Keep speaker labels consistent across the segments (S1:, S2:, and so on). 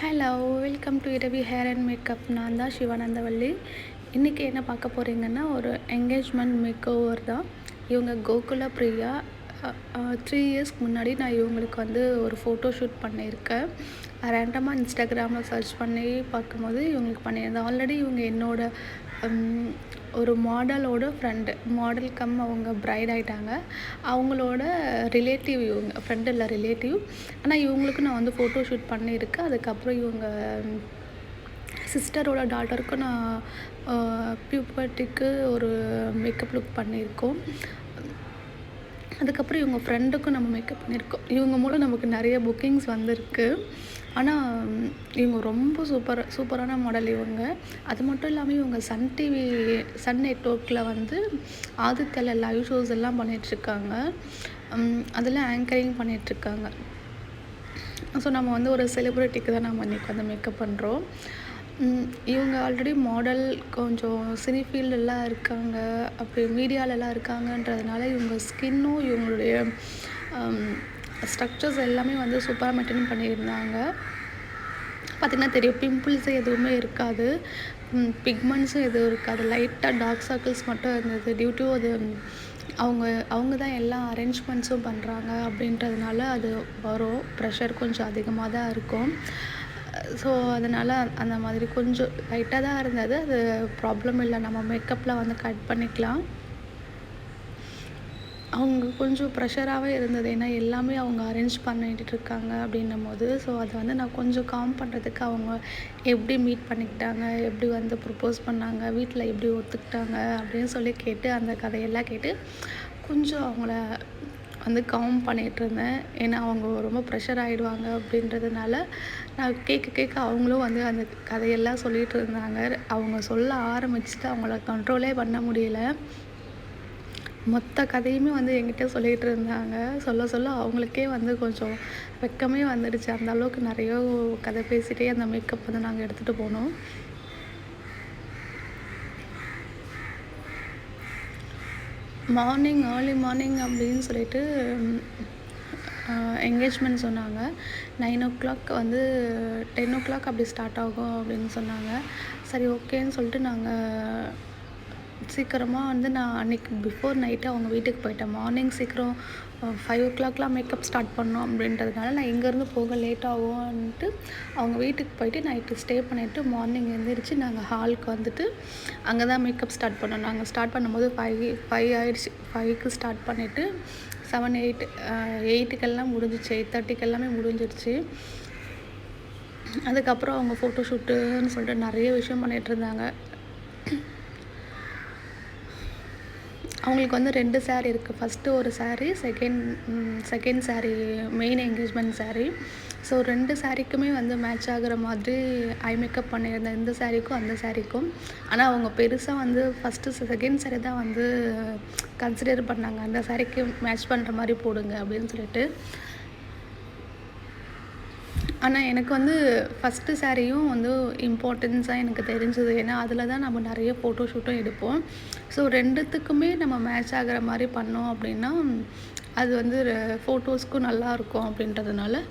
S1: Hello, welcome to Ravi hair and makeup. நான் தான் சிவானந்தவல்லி. இன்றைக்கி என்ன பார்க்க போகிறீங்கன்னா, ஒரு என்கேஜ்மெண்ட் மேக் ஓவர் தான். இவங்க கோகுல பிரியா. 3 இயர்ஸ்க்கு முன்னாடி நான் இவங்களுக்கு வந்து ஒரு ஃபோட்டோ ஷூட் பண்ணியிருக்கேன். ரேண்டமாக இன்ஸ்டாகிராமில் சர்ச் பண்ணி பார்க்கும்போது இவங்களுக்கு பண்ணியிருந்தேன். ஆல்ரெடி இவங்க என்னோட ஒரு மாடலோட ஃப்ரெண்டு, மாடல் கம் அவங்க பிரைட் ஆகிட்டாங்க. அவங்களோட ரிலேட்டிவ் இவங்க, ஃப்ரெண்டு இல்லை ரிலேட்டிவ். ஆனால் இவங்களுக்கு நான் வந்து ஃபோட்டோ ஷூட் பண்ணியிருக்கேன். அதுக்கப்புறம் இவங்க சிஸ்டரோட டாட்டருக்கும் நான் பியூபர்ட்டிக்கு ஒரு மேக்கப் லுக் பண்ணியிருக்கோம். அதுக்கப்புறம் இவங்க ஃப்ரெண்டுக்கும் நம்ம மேக்கப் பண்ணியிருக்கோம். இவங்க மூலம் நமக்கு நிறைய புக்கிங்ஸ் வந்திருக்கு. ஆனால் இவங்க ரொம்ப சூப்பரான மாடல் இவங்க. அது மட்டும் இல்லாமல் இவங்க சன் நெட்வொர்க்கில் வந்து ஆதித்யாவில் லைவ் ஷோஸ் எல்லாம் பண்ணிகிட்ருக்காங்க. அதில் ஆங்கரிங் பண்ணிகிட்ருக்காங்க. ஸோ நம்ம வந்து ஒரு செலிப்ரிட்டிக்கு தான் நம்ம இன்றைக்கி வந்து மேக்கப் பண்ணுறோம். இவங்க ஆல்ரெடி மாடல், கொஞ்சம் சினி ஃபீல்டெல்லாம் இருக்காங்க, அப்படி மீடியாலெல்லாம் இருக்காங்கன்றதுனால இவங்க ஸ்கின்னும் இவங்களுடைய ஸ்ட்ரக்சர்ஸ் எல்லாமே வந்து சூப்பராக மெயின்டைன் பண்ணியிருந்தாங்க. பார்த்திங்கன்னா தெரியும், பிம்பிள்ஸு எதுவுமே இருக்காது, பிக்மெண்ட்ஸும் எதுவும் இருக்காது. லைட்டாக டார்க் சர்க்கிள்ஸ் மட்டும் இருந்தது. டியூ டு அது அவங்க தான் எல்லா அரேஞ்ச்மெண்ட்ஸும் பண்ணுறாங்க அப்படின்றதுனால அது வரும். ப்ரெஷர் கொஞ்சம் அதிகமாக தான் இருக்கும். ஸோ அதனால் அந்த மாதிரி கொஞ்சம் லைட்டாக தான் இருந்தது. அது ப்ராப்ளம் இல்லை, நம்ம மேக்கப்பில் வந்து கட் பண்ணிக்கலாம். அவங்க கொஞ்சம் ப்ரெஷராகவே இருந்தது, ஏன்னா எல்லாமே அவங்க அரேஞ்ச் பண்ணிட்டு இருக்காங்க அப்படின்னும் போது. ஸோ அதை வந்து நான் கொஞ்சம் காம் பண்ணுறதுக்கு அவங்க எப்படி மீட் பண்ணிக்கிட்டாங்க, எப்படி வந்து ப்ரப்போஸ் பண்ணாங்க, வீட்டில் எப்படி ஒத்துக்கிட்டாங்க அப்படின்னு சொல்லி கேட்டு, அந்த கதையெல்லாம் கேட்டு கொஞ்சம் அவங்கள வந்து காம் பண்ணிகிட்ருந்தேன். ஏன்னா அவங்க ரொம்ப ப்ரெஷர் ஆகிடுவாங்க அப்படின்றதுனால நான் கேட்க அவங்களும் வந்து அந்த கதையெல்லாம் சொல்லிகிட்டு இருந்தாங்க. அவங்க சொல்ல ஆரம்பிச்சுட்டு அவங்கள கண்ட்ரோலே பண்ண முடியல. மொத்த கதையுமே வந்து என்கிட்ட சொல்லிகிட்டு இருந்தாங்க. சொல்ல அவங்களுக்கே வந்து கொஞ்சம் வெக்கமே வந்துடுச்சு. அந்த அளவுக்கு நிறைய கதை பேசிகிட்டே அந்த மேக்கப் வந்து நாங்கள் எடுத்துகிட்டு போனோம். ஏர்லி மார்னிங் அப்படின்னு சொல்லிட்டு என்கேஜ்மெண்ட் சொன்னாங்க. 9 o'clock வந்து 10 o'clock அப்படி ஸ்டார்ட் ஆகும் அப்படின்னு சொன்னாங்க. சரி, ஓகேன்னு சொல்லிட்டு நாங்கள் சீக்கிரமாக வந்து நான் அன்றைக்கி பிஃபோர் நைட்டு அவங்க வீட்டுக்கு போயிட்டேன். மார்னிங் சீக்கிரம் 5 o'clockலாம் மேக்கப் ஸ்டார்ட் பண்ணோம் அப்படின்றதுனால நான் இங்கேருந்து போக லேட் ஆகும்ன்ட்டு அவங்க வீட்டுக்கு போயிட்டு நைட்டு ஸ்டே பண்ணிவிட்டு மார்னிங் எழுந்திரிச்சு நாங்கள் ஹாலுக்கு வந்துட்டு அங்கே தான் மேக்கப் ஸ்டார்ட் பண்ணோம். நாங்கள் ஸ்டார்ட் பண்ணும்போது 5 ஆயிடுச்சு. 5க்கு ஸ்டார்ட் பண்ணிவிட்டு 7, 8க்கெல்லாம் முடிஞ்சிச்சு. 8:30க்கு எல்லாமே முடிஞ்சிடுச்சு. அதுக்கப்புறம் அவங்க ஃபோட்டோ ஷூட்டுன்னு சொல்லிட்டு நிறைய விஷயம் பண்ணிகிட்ருந்தாங்க. அவங்களுக்கு வந்து 2 saree இருக்குது. ஃபஸ்ட்டு ஒரு saree, second saree main engagement saree. So 2 சாரீக்குமே வந்து மேட்ச் ஆகிற மாதிரி ஐ மேக்கப் பண்ணியிருந்தேன், இந்த சாரீக்கும் அந்த சாரீக்கும். ஆனால் அவங்க பெருசாக வந்து செகண்ட் saree தான் வந்து கன்சிடர் பண்ணாங்க, அந்த சாரீக்கு மேட்ச் பண்ணுற மாதிரி போடுங்க அப்படின்னு சொல்லிட்டு. ஆனால் எனக்கு வந்து ஃபஸ்ட்டு சாரியும் வந்து இம்பார்ட்டன்ஸாக எனக்கு தெரிஞ்சது. ஏன்னா அதில் தான் நம்ம நிறைய ஃபோட்டோ ஷூட்டும் எடுப்போம். ஸோ 2த்துக்குமே நம்ம மேட்ச் ஆகிற மாதிரி பண்ணோம் அப்படின்னா அது வந்து ஃபோட்டோஸ்க்கும் நல்லாயிருக்கும் அப்படின்றதுனால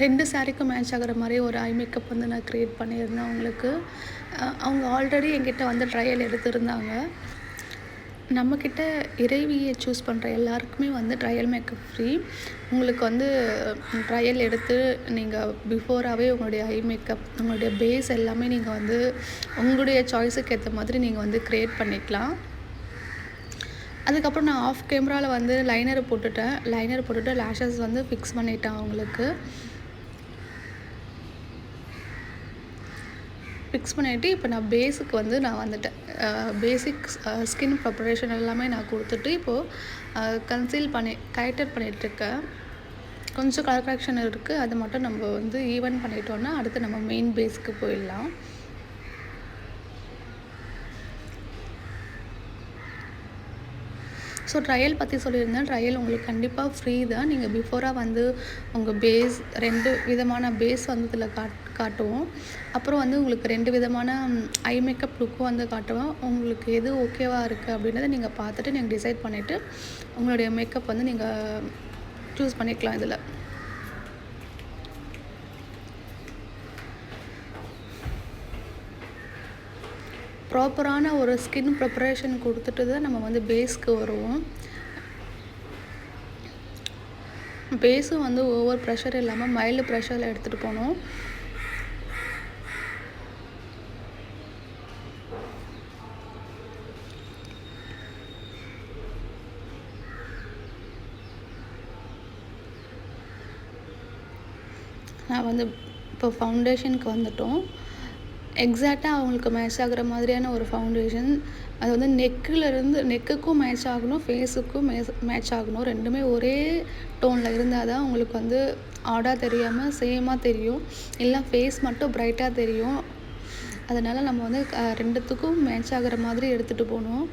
S1: 2 சாரீக்கும் மேட்ச் ஆகிற மாதிரி ஒரு ஐ மேக்கப் வந்து நான் க்ரியேட் பண்ணியிருந்தேன் அவங்களுக்கு. அவங்க ஆல்ரெடி என்கிட்ட வந்து ட்ரையல் எடுத்திருந்தாங்க. நம்மக்கிட்ட இறைவியை சூஸ் பண்ணுற எல்லாருக்குமே வந்து ட்ரையல் மேக்கப் ஃப்ரீ. உங்களுக்கு வந்து ட்ரையல் எடுத்து நீங்கள் பிஃபோராகவே உங்களுடைய ஐ மேக்கப், உங்களுடைய பேஸ் எல்லாமே நீங்கள் வந்து உங்களுடைய சாய்ஸுக்கு ஏற்ற மாதிரி நீங்கள் வந்து க்ரியேட் பண்ணிக்கலாம். அதுக்கப்புறம் நான் ஆஃப் கேமராவில் வந்து லைனர் போட்டுட்டு லேஷஸ் வந்து ஃபிக்ஸ் பண்ணிட்டேன் அவங்களுக்கு. ஃபிக்ஸ் பண்ணிவிட்டு இப்போ நான் பேஸுக்கு வந்து நான் வந்துட்டேன். பேசிக் ஸ்கின் ப்ரிப்பரேஷன் எல்லாமே நான் கொடுத்துட்டு இப்போது கரெக்டர் பண்ணிகிட்ருக்கேன். கொஞ்சம் கலர் கரெக்ஷன் இருக்குது, அது மட்டும் நம்ம வந்து ஈவன் பண்ணிட்டோன்னா அடுத்து நம்ம மெயின் பேஸ்க்கு போயிடலாம். ஸோ ட்ரையல் பற்றி சொல்லியிருந்தேன். ட்ரையல் உங்களுக்கு கண்டிப்பாக ஃப்ரீ தான். நீங்கள் பிஃபோராக வந்து உங்கள் பேஸ் 2 விதமான பேஸ் வந்து இதில் காட்டுவோம். அப்புறம் வந்து உங்களுக்கு 2 விதமான ஐ மேக்கப் லுக்கும் வந்து காட்டுவோம். உங்களுக்கு எது ஓகேவாக இருக்குது அப்படின்றத நீங்கள் பார்த்துட்டு நீங்கள் டிசைட் பண்ணிவிட்டு உங்களுடைய மேக்கப் வந்து நீங்கள் சூஸ் பண்ணிக்கலாம் இதில். ப்ராப்பரான ஒரு ஸ்கின் ப்ரிப்பரேஷன் கொடுத்துட்டு தான் நம்ம வந்து பேஸ்க்கு வருவோம். பேஸும் வந்து ஓவர் ப்ரெஷர் இல்லாமல் மைல்டு ப்ரெஷரில் எடுத்துகிட்டு போகணும். நான் வந்து இப்போ ஃபவுண்டேஷனுக்கு வந்துட்டோம். எக்ஸாக்டாக அவங்களுக்கு மேட்ச் ஆகிற மாதிரியான ஒரு ஃபவுண்டேஷன். அது வந்து நெக்குக்கும் மேட்ச் ஆகணும், ஃபேஸுக்கும் மேட்ச் ஆகணும். ரெண்டுமே ஒரே டோனில் இருந்தால் தான் உங்களுக்கு வந்து ஆடாக தெரியாமல் சேமாக தெரியும். இல்லை ஃபேஸ் மட்டும் ப்ரைட்டாக தெரியும். அதனால் நம்ம வந்து ரெண்டுத்துக்கும் மேட்ச் ஆகிற மாதிரி எடுத்துகிட்டு போகணும்.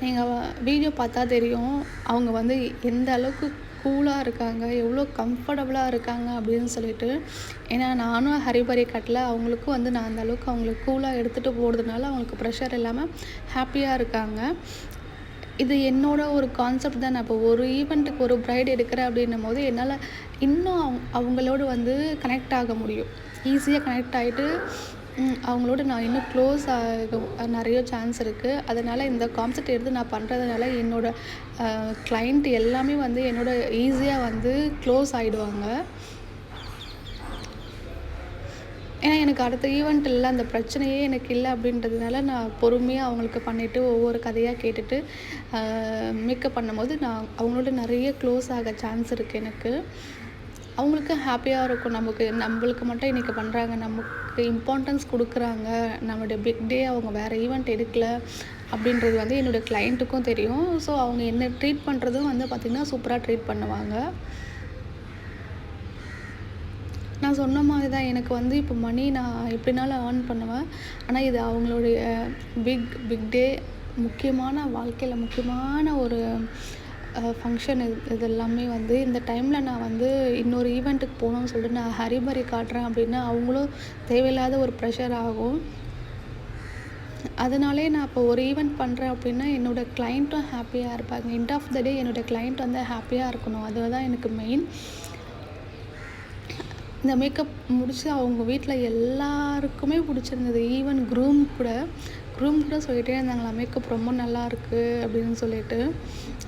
S1: நீங்கள் வீடியோ பார்த்தா தெரியும் அவங்க வந்து எந்த அளவுக்கு கூலாக இருக்காங்க, எவ்வளோ கம்ஃபர்டபுளாக இருக்காங்க அப்படின்னு சொல்லிட்டு. ஏன்னா நானும் ஹரிபரி கட்டில் அவங்களுக்கும் வந்து நான் அந்த அளவுக்கு அவங்களுக்கு கூலாக எடுத்துகிட்டு போகிறதுனால அவங்களுக்கு ப்ரெஷர் இல்லாமல் ஹாப்பியாக இருக்காங்க. இது என்னோட ஒரு கான்செப்ட் தான். நான் இப்போ ஒரு ஈவெண்ட்டுக்கு ஒரு ப்ரைட் எடுக்கிறேன் அப்படின்னும் போது என்னால் இன்னும் அவங்களோடு வந்து கனெக்ட் ஆக முடியும். ஈஸியாக கனெக்ட் ஆகிட்டு அவங்களோட நான் இன்னும் க்ளோஸ் ஆக நிறைய சான்ஸ் இருக்குது. அதனால் இந்த கான்செப்ட் எடுத்து நான் பண்ணுறதுனால என்னோடய கிளைண்ட் எல்லாமே வந்து என்னோட ஈஸியாக வந்து க்ளோஸ் ஆகிடுவாங்க. ஏன்னா எனக்கு அடுத்த ஈவெண்ட் இல்லை, அந்த பிரச்சனையே எனக்கு இல்லை அப்படின்றதுனால நான் பொறுமையாக அவங்களுக்கு பண்ணிவிட்டு ஒவ்வொரு கதையாக கேட்டுட்டு மேக்கப் பண்ணும்போது நான் அவங்களோட நிறைய க்ளோஸ் ஆக சான்ஸ் இருக்குது எனக்கு. அவங்களுக்கு ஹாப்பியாக இருக்கும். நம்மளுக்கு மட்டும் இன்றைக்கி பண்ணுறாங்க, நமக்கு இம்பார்ட்டன்ஸ் கொடுக்குறாங்க, நம்மளுடைய பிக் டே அவங்க வேறு ஈவெண்ட் எடுக்கல அப்படின்றது வந்து என்னோடய கிளைண்ட்டுக்கும் தெரியும். ஸோ அவங்க என்ன ட்ரீட் பண்ணுறதும் வந்து பார்த்திங்கன்னா சூப்பராக ட்ரீட் பண்ணுவாங்க. நான் சொன்ன மாதிரி தான் எனக்கு வந்து இப்போ மணி நான் எப்படினாலும் ஏர்ன் பண்ணுவேன். ஆனால் இது அவங்களுடைய பிக் டே, முக்கியமான வாழ்க்கையில் முக்கியமான ஒரு ஃபங்க்ஷன். இது எல்லாமே வந்து இந்த டைமில் நான் வந்து இன்னொரு ஈவெண்ட்டுக்கு போகணுன்னு சொல்லிட்டு நான் ஹரிபரி காட்டுறேன் அப்படின்னா அவங்களும் தேவையில்லாத ஒரு ப்ரெஷர் ஆகும். அதனாலே நான் இப்போ ஒரு ஈவெண்ட் பண்ணுறேன் அப்படின்னா என்னோடய கிளைண்ட்டும் ஹாப்பியாக இருப்பாங்க. எண்ட் ஆஃப் த டே என்னோடய கிளைண்ட் வந்து ஹாப்பியாக இருக்கணும். அதுதான் எனக்கு மெயின். இந்த மேக்கப் முடித்து அவங்க வீட்டில் எல்லாருக்குமே பிடிச்சிருந்தது. ஈவன் க்ரூம் கூட சொல்லிகிட்டே இருந்தாங்களா, மேக்கப் ரொம்ப நல்லா இருக்குது அப்படின்னு சொல்லிட்டு.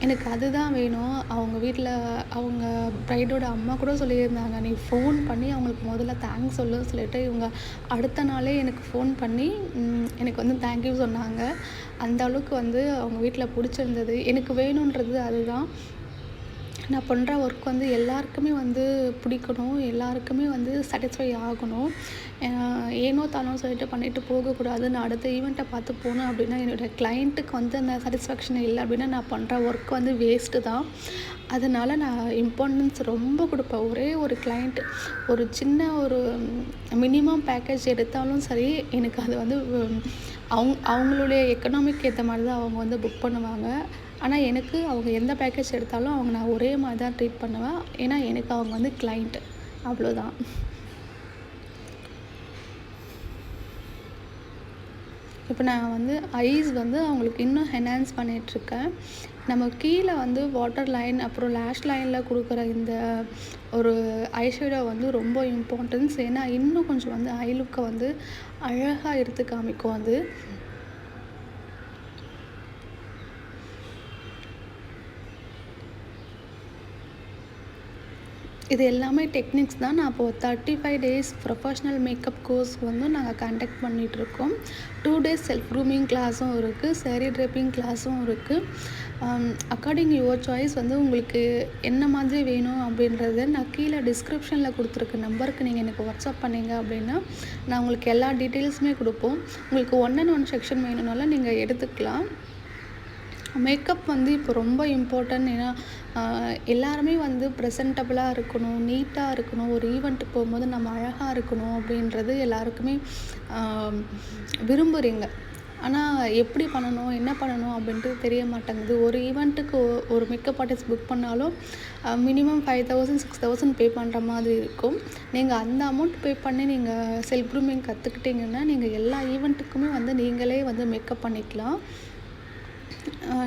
S1: எனக்கு அதுதான் வேணும். அவங்க வீட்டில் அவங்க ப்ரைடோட அம்மா கூட சொல்லியிருந்தாங்க, நீ ஃபோன் பண்ணி அவங்களுக்கு முதல்ல தேங்க்ஸ் சொல்லுன்னு சொல்லிட்டு. இவங்க அடுத்த நாளே எனக்கு ஃபோன் பண்ணி எனக்கு வந்து தேங்க்யூ சொன்னாங்க. அந்த அளவுக்கு வந்து அவங்க வீட்டில் பிடிச்சிருந்தது. எனக்கு வேணுன்றது அதுதான். நான் பண்ணுற ஒர்க் வந்து எல்லாருக்குமே வந்து பிடிக்கணும், எல்லாருக்குமே வந்து சாட்டிஸ்ஃபை ஆகணும். ஏனோ தானோ சொல்லிட்டு பண்ணிவிட்டு போகக்கூடாது. நான் அடுத்த ஈவெண்ட்டை பார்த்து போனேன் அப்படின்னா என்னோடய கிளைண்ட்டுக்கு வந்து அந்த சாட்டிஸ்ஃபேக்ஷன் இல்லை அப்படின்னா நான் பண்ணுற ஒர்க் வந்து வேஸ்ட்டு தான். அதனால் நான் இம்பார்ட்டன்ஸ் ரொம்ப கொடுப்பேன். ஒரே ஒரு கிளைண்ட் ஒரு சின்ன ஒரு மினிமம் பேக்கேஜ் எடுத்தாலும் சரி, எனக்கு அது வந்து அவங்களுடைய எக்கனாமிக் ஏற்ற மாதிரி தான் அவங்க வந்து புக் பண்ணுவாங்க. ஆனால் எனக்கு அவங்க எந்த பேக்கேஜ் எடுத்தாலும் அவங்க நான் ஒரே மாதிரி தான் ட்ரீட் பண்ணுவேன். ஏன்னா எனக்கு அவங்க வந்து கிளைண்ட், அவ்வளோதான். இப்போ நான் வந்து ஐஸ் வந்து அவங்களுக்கு இன்னும் என்ஹான்ஸ் பண்ணிகிட்ருக்கேன். நம்ம கீழே வந்து வாட்டர் லைன் அப்புறம் லேஷ் லைனில் கொடுக்குற இந்த ஒரு ஐஷேடோ வந்து ரொம்ப இம்பார்ட்டன்ஸ். ஏன்னா இன்னும் கொஞ்சம் வந்து ஐ லுக்கை வந்து அழகாக எடுத்து காமிக்கும் அது. இது எல்லாமே டெக்னிக்ஸ் தான். நான் இப்போது 35 days ப்ரொஃபஷ்னல் மேக்கப் கோர்ஸ் வந்து நாங்கள் கண்டக்ட் பண்ணிகிட்ருக்கோம். 2 days செல்ஃப் க்ரூமிங் கிளாஸும் இருக்குது, சாரீ ட்ரெப்பிங் கிளாஸும் இருக்குது. அக்கார்டிங் யுவர் சாய்ஸ் வந்து உங்களுக்கு என்ன மாதிரி வேணும் அப்படின்றத நான் கீழே டிஸ்கிரிப்ஷனில் கொடுத்துருக்க நம்பருக்கு நீங்கள் எனக்கு வாட்ஸ்அப் பண்ணிங்க அப்படின்னா நான் உங்களுக்கு எல்லா டீட்டெயில்ஸுமே கொடுப்போம். உங்களுக்கு 1-on-1 செக்ஷன் வேணும்னாலும் நீங்கள் எடுத்துக்கலாம். மேக்கப் வந்து இப்போ ரொம்ப இம்பார்ட்டன்ட். ஏன்னா எல்லாருமே வந்து ப்ரெசன்டபுளாக இருக்கணும், நீட்டாக இருக்கணும், ஒரு ஈவெண்ட்டுக்கு போகும்போது நம்ம அழகாக இருக்கணும் அப்படின்றது எல்லாருக்குமே விரும்புகிறீங்க. ஆனால் எப்படி பண்ணணும், என்ன பண்ணணும் அப்படின்ட்டு தெரிய மாட்டேங்குது. ஒரு ஈவெண்ட்டுக்கு ஒரு மேக்கப் ஆர்டிஸ்ட் புக் பண்ணாலும் மினிமம் 5,000 6,000 பே பண்ணுற மாதிரி இருக்கும். நீங்கள் அந்த அமௌண்ட் பே பண்ணி நீங்கள் செல்ஃப் க்ரூமிங் கற்றுக்கிட்டிங்கன்னா நீங்கள் எல்லா ஈவெண்ட்டுக்குமே வந்து நீங்களே வந்து மேக்கப் பண்ணிக்கலாம்.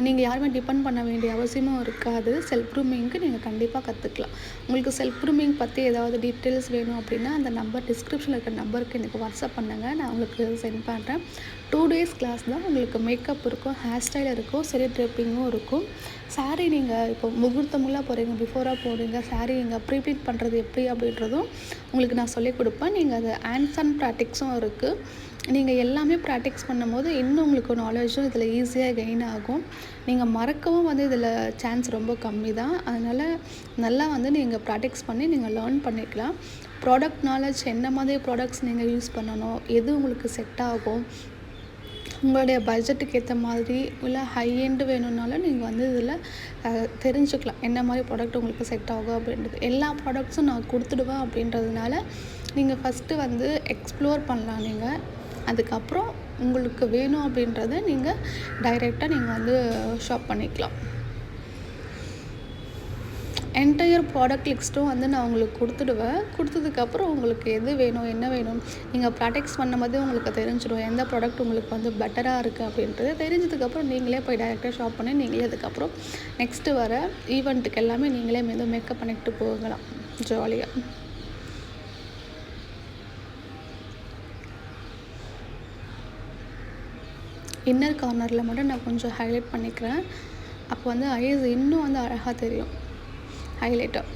S1: நீங்கள் யாருமே டிபெண்ட் பண்ண வேண்டிய அவசியமும் இருக்காது. செல்ஃப் க்ரூமிங்க்கு நீங்கள் கண்டிப்பாக கற்றுக்கலாம். உங்களுக்கு செல்ஃப் க்ரூமிங் பற்றி ஏதாவது டீட்டெயில்ஸ் வேணும் அப்படின்னா அந்த நம்பர் டிஸ்கிரிப்ஷனில் இருக்கிற நம்பருக்கு எனக்கு வாட்ஸ்அப் பண்ணுங்கள். நான் உங்களுக்கு சென்ட் பண்ணுறேன். 2 டேஸ் கிளாஸ் தான். உங்களுக்கு மேக்கப் இருக்கும், ஹேர் ஸ்டைல் இருக்கும், செரி ட்ரிப்பிங்கும் இருக்கும். சாரீ நீங்கள் இப்போ முகூர்த்தமெல்லாம் போகிறீங்க, பிஃபோராக போகிறீங்க, சாரீ நீங்கள் ப்ரீப்ளீட் பண்ணுறது எப்படி அப்படின்றதும் உங்களுக்கு நான் சொல்லிக் கொடுப்பேன். நீங்கள் அது ஹேண்ட்ஸ் ஆன் ப்ராக்டிக்ஸும் இருக்குது. நீங்கள் எல்லாமே ப்ராக்டிக்ஸ் பண்ணும்போது இன்னும் உங்களுக்கு நாலேஜும் இதில் ஈஸியாக கெயின் ஆகும். நீங்கள் மறக்கவும் வந்து இதில் சான்ஸ் ரொம்ப கம்மி தான். அதனால் நல்லா வந்து நீங்கள் ப்ராக்டிக்ஸ் பண்ணி நீங்கள் லேர்ன் பண்ணிக்கலாம். ப்ராடக்ட் நாலேஜ் என்ன மாதிரி ப்ராடக்ட்ஸ் நீங்கள் யூஸ் பண்ணணும், எது உங்களுக்கு செட் ஆகும், உங்களுடைய பட்ஜெட்டுக்கு ஏற்ற மாதிரி இல்லை ஹை எண்டு வேணும்னாலும் நீங்கள் வந்து இதில் தெரிஞ்சுக்கலாம் என்ன மாதிரி ப்ராடக்ட் உங்களுக்கு செட் ஆகும் அப்படின்றது. எல்லா ப்ராடக்ட்ஸும் நான் கொடுத்துடுவேன் அப்படின்றதுனால நீங்கள் ஃபஸ்ட்டு வந்து எக்ஸ்ப்ளோர் பண்ணலாம். நீங்கள் அதுக்கப்புறம் உங்களுக்கு வேணும் அப்படின்றத நீங்கள் டைரெக்டாக நீங்கள் வந்து ஷாப் பண்ணிக்கலாம். என்டையர் ப்ராடக்ட் லிஸ்ட்டும் வந்து நான் உங்களுக்கு கொடுத்துடுவேன். கொடுத்ததுக்கப்புறம் உங்களுக்கு எது வேணும், என்ன வேணும், நீங்கள் ப்ராக்டிக்ஸ் பண்ணும்போது உங்களுக்கு தெரிஞ்சிடும் எந்த ப்ராடக்ட் உங்களுக்கு வந்து பெட்டராக இருக்குது அப்படின்றது. தெரிஞ்சதுக்கப்புறம் நீங்களே போய் டைரெக்டாக ஷாப் பண்ணி நீங்களே அதுக்கப்புறம் நெக்ஸ்ட்டு வர ஈவெண்ட்டுக்கு எல்லாமே நீங்களே மேக்கப் பண்ணிட்டு போகலாம் ஜாலியாக. இன்னர் கார்னரில் மட்டும் நான் கொஞ்சம் ஹைலைட் பண்ணிக்கிறேன். அப்போ வந்து ஐஸ் இன்னும் வந்து அழகாக தெரியும் ஹைலைட்டாக.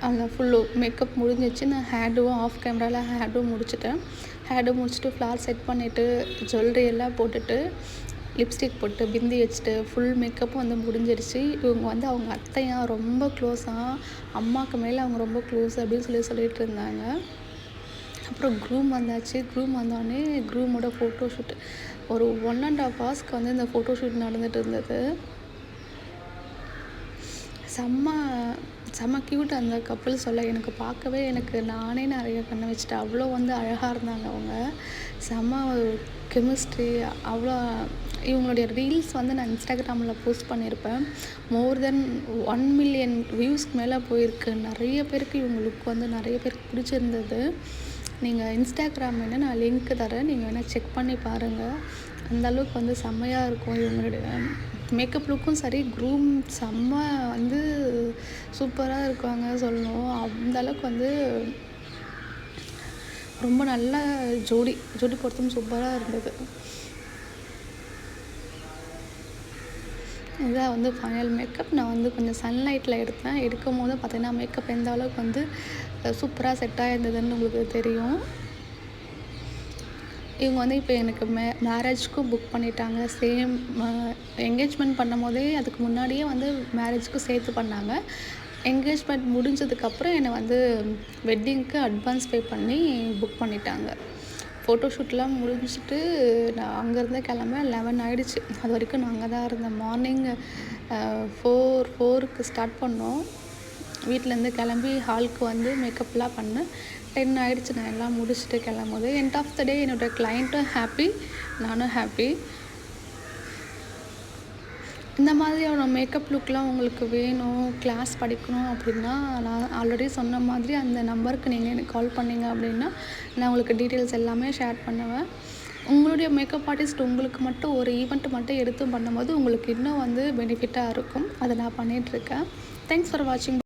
S1: அதில் ஃபுல்லு மேக்கப் முடிஞ்சிச்சு. நான் ஹேர்டும் ஆஃப் கேமராவில் ஹேர்டும் முடிச்சிட்டேன். ஹேர்டும் முடிச்சுட்டு ஃப்ளார் செட் பண்ணிவிட்டு ஜுவல்லரி எல்லாம் போட்டுட்டு லிப்ஸ்டிக் போட்டு பிந்தி வச்சுட்டு ஃபுல் மேக்கப்பும் வந்து முடிஞ்சிருச்சு. இவங்க வந்து அவங்க அத்தையா ரொம்ப க்ளோஸாக, அம்மாவுக்கு மேலே அவங்க ரொம்ப க்ளோஸ் அப்படின்னு சொல்லிட்டு இருந்தாங்க. அப்புறம் க்ரூம் வந்தாச்சு. க்ரூம் வந்தோடனே க்ரூமோட ஃபோட்டோ ஷூட் ஒரு 1.5 ஹவர்ஸ்க்கு வந்து இந்த ஃபோட்டோ ஷூட் நடந்துகிட்டு இருந்தது. செம்ம க்யூட் அந்த கப்புள் சொல்ல. எனக்கு பார்க்கவே நானே நிறைய கண்ணை வச்சுட்டேன். அவ்வளோ வந்து அழகாக இருந்தாங்க அவங்க. செம்ம கெமிஸ்ட்ரி. அவ்வளோ இவங்களுடைய ரீல்ஸ் வந்து நான் இன்ஸ்டாகிராமில் போஸ்ட் பண்ணியிருப்பேன். மோர் தென் 1 மில்லியன் வியூஸ்க்கு மேலே போயிருக்கு. நிறைய பேருக்கு இவங்களுக்கு வந்து நிறைய பேருக்கு பிடிச்சிருந்தது. நீங்கள் இன்ஸ்டாகிராம் வேணால் நான் லிங்க் தரேன், நீங்கள் வேணால் செக் பண்ணி பாருங்கள். அந்தளவுக்கு வந்து செம்மையாக இருக்கும் இவங்களுடைய மேக்கப் லுக்கும் சரி. க்ரூம் செம்ம வந்து சூப்பராக இருக்காங்க சொல்லணும். அந்தளவுக்கு வந்து ரொம்ப நல்ல ஜோடி பொருத்தம் சூப்பராக இருந்தது. இதான் வந்து ஃபைனல் மேக்கப். நான் வந்து கொஞ்சம் சன்லைட்டில் எடுக்கும் போது பார்த்தீங்கன்னா மேக்கப் எந்த அளவுக்கு வந்து சூப்பராக செட் ஆகிருந்ததுன்னு உங்களுக்கு தெரியும். இவங்க வந்து இப்போ எனக்கு மேரேஜ்க்கும் புக் பண்ணிட்டாங்க. சேம் என்கேஜ்மெண்ட் பண்ணும் போதே அதுக்கு முன்னாடியே வந்து மேரேஜ்க்கும் சேர்த்து பண்ணாங்க. என்கேஜ்மெண்ட் முடிஞ்சதுக்கப்புறம் என்னை வந்து வெட்டிங்க்கு அட்வான்ஸ் பே பண்ணி புக் பண்ணிட்டாங்க. ஃபோட்டோ ஷூட்லாம் முடிஞ்சிட்டு நான் அங்கேருந்து கிளம்ப 11 ஆகிடுச்சு. அது வரைக்கும் நான் அங்கே தான் இருந்தேன். மார்னிங் 4க்கு ஸ்டார்ட் பண்ணோம். வீட்டிலேருந்து கிளம்பி ஹாலுக்கு வந்து மேக்கப்லாம் பண்ணேன். 10 ஆகிடுச்சு. நான் எல்லாம் முடிச்சுட்டு கிளம்பும்போது எண்ட் ஆஃப் த டே என்னோடய கிளைண்ட்டும் ஹாப்பி, நானும் ஹாப்பி. இந்த மாதிரியான மேக்கப் லுக்லாம் உங்களுக்கு வேணும், கிளாஸ் படிக்கணும் அப்படின்னா நான் ஆல்ரெடி சொன்ன மாதிரி அந்த நம்பருக்கு நீங்கள் எனக்கு கால் பண்ணிங்க அப்படின்னா நான் உங்களுக்கு டீட்டெயில்ஸ் எல்லாமே ஷேர் பண்ணுவேன். உங்களுடைய மேக்கப் ஆர்டிஸ்ட் உங்களுக்கு மட்டும் ஒரு ஈவெண்ட் மட்டும் எடுத்து பண்ணும்போது உங்களுக்கு இன்னும் வந்து பெனிஃபிட்டாக இருக்கும். அதை நான் பண்ணிகிட்ருக்கேன். தேங்க்ஸ் ஃபார் வாட்சிங்.